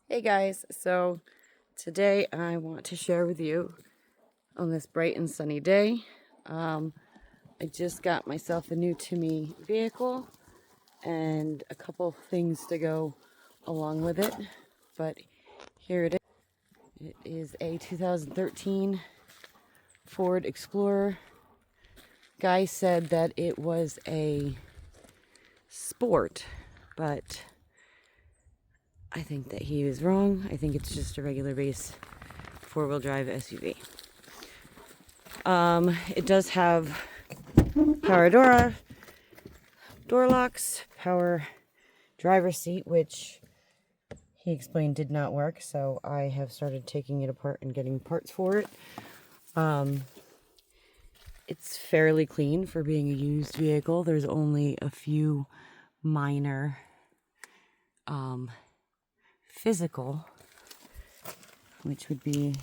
Hey guys, so today I want to share with you on this bright and sunny day. I just got myself a new to-me vehicle and a couple things to go along with it, but here it is. It is a 2013 Ford Explorer. Guy said that it was a sport, but I think that he was wrong. I think it's just a regular base four-wheel drive SUV. It does have power door locks, power driver seat, which he explained did not work, so I have started taking it apart and getting parts for it. It's fairly clean for being a used vehicle. There's only a few minor physical, which would be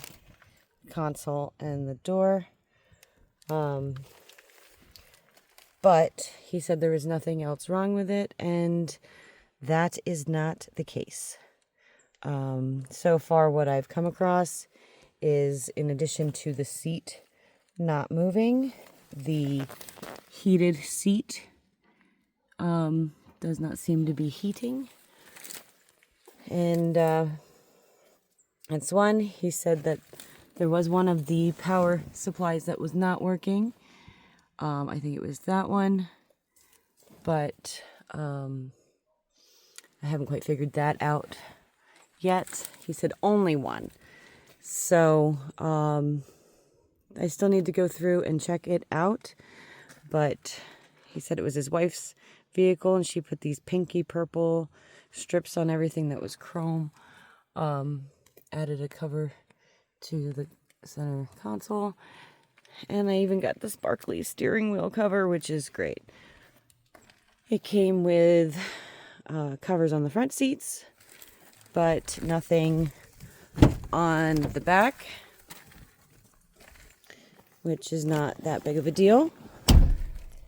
the console and the door. But he said there was nothing else wrong with it, and that is not the case. So far, what I've come across is, in addition to the seat not moving, the heated seat does not seem to be heating. And that's one. He said that there was one of the power supplies that was not working. I think it was that one, but I haven't quite figured that out yet. He said only one. So I still need to go through and check it out, but he said it was his wife's vehicle and she put these pinky purple strips on everything that was chrome. Added a cover to the center console, and I even got the sparkly steering wheel cover, which is great. It came with covers on the front seats, but nothing on the back, which is not that big of a deal.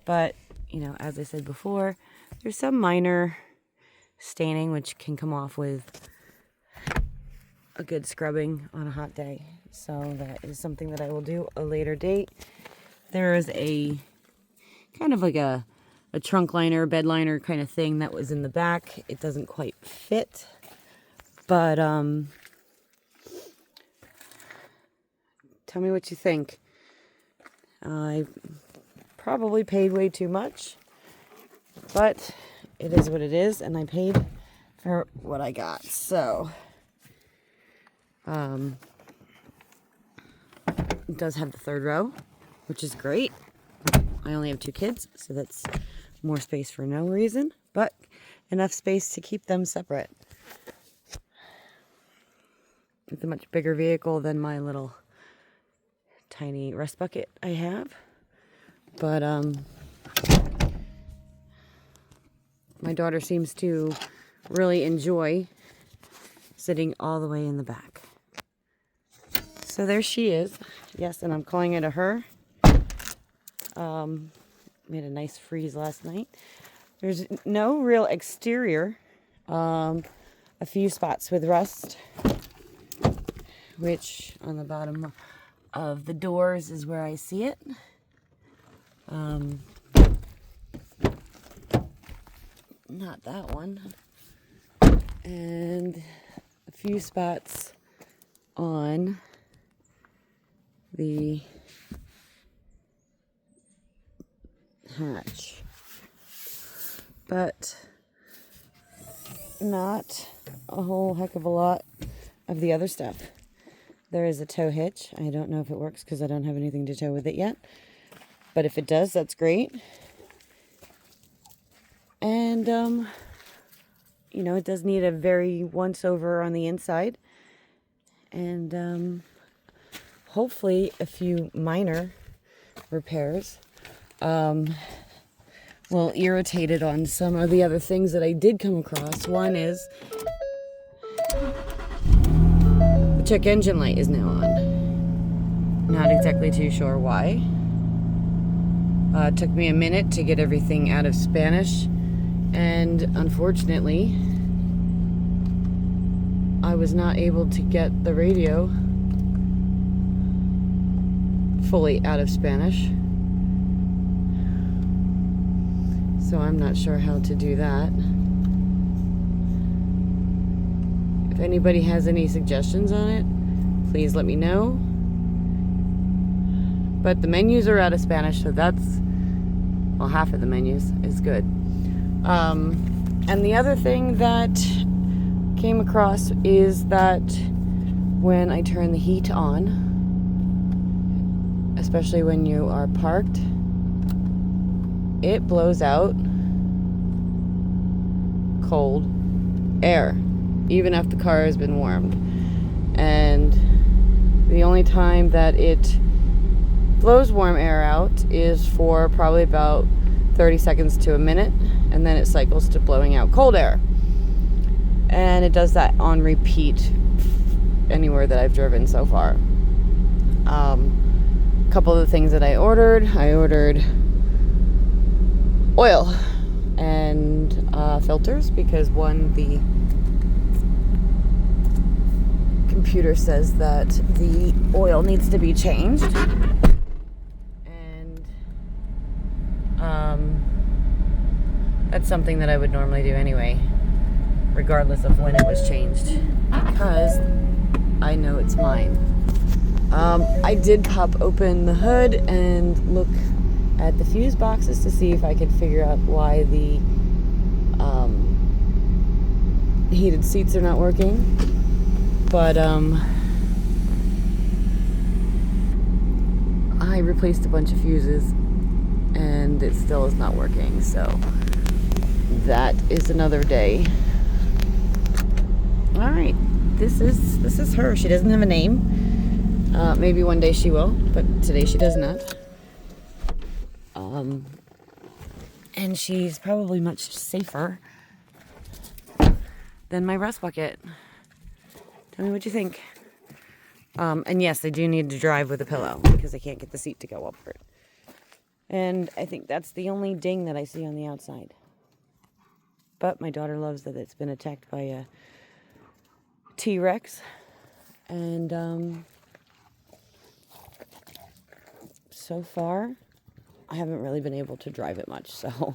But, you know, as I said before, there's some minor staining which can come off with a good scrubbing on a hot day. So that is something that I will do a later date. There is a kind of like a trunk liner, bed liner kind of thing that was in the back. It doesn't quite fit, but tell me what you think. I probably paid way too much, but it is what it is, and I paid for what I got. So it does have the third row, which is great. I only have 2 kids, so that's more space for no reason, but enough space to keep them separate. It's a much bigger vehicle than my little tiny rest bucket I have, but my daughter seems to really enjoy sitting all the way in the back. So there she is. Yes, and I'm calling it a her. Made a nice freeze last night. There's no real exterior. A few spots with rust, which on the bottom of the doors is where I see it. Not that one. And a few spots on the hatch, but not a whole heck of a lot of the other stuff. There is a tow hitch. I don't know if it works because I don't have anything to tow with it yet, but if it does, that's great. And you know, it does need a very once over on the inside, and hopefully a few minor repairs will irritate it on some of the other things that I did come across. One is the check engine light is now on. Not exactly too sure why. It took me a minute to get everything out of Spanish, and unfortunately I was not able to get the radio fully out of Spanish. So I'm not sure how to do that. If anybody has any suggestions on it, please let me know. But the menus are out of Spanish, so that's, well, half of the menus is good. And the other thing that came across is that when I turn the heat on, especially when you are parked, it blows out cold air, even if the car has been warmed. And the only time that it blows warm air out is for probably about 30 seconds to a minute, and then it cycles to blowing out cold air. And it does that on repeat anywhere that I've driven so far. A couple of the things that I ordered oil and filters, because one, the computer says that the oil needs to be changed, and that's something that I would normally do anyway, regardless of when it was changed, because I know it's mine. I did pop open the hood and look at the fuse boxes to see if I could figure out why the heated seats are not working. But I replaced a bunch of fuses and it still is not working, so that is another day. All right, this is her. She doesn't have a name. Maybe one day she will, but today she does not. And she's probably much safer than my rust bucket. Tell me what you think. And yes, I do need to drive with a pillow because I can't get the seat to go upward. And I think that's the only ding that I see on the outside. But my daughter loves that it's been attacked by a T-Rex. And so far, I haven't really been able to drive it much. So, all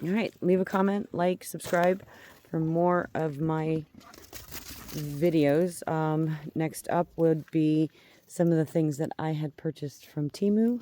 right, leave a comment, like, subscribe for more of my videos. Next up would be some of the things that I had purchased from Temu.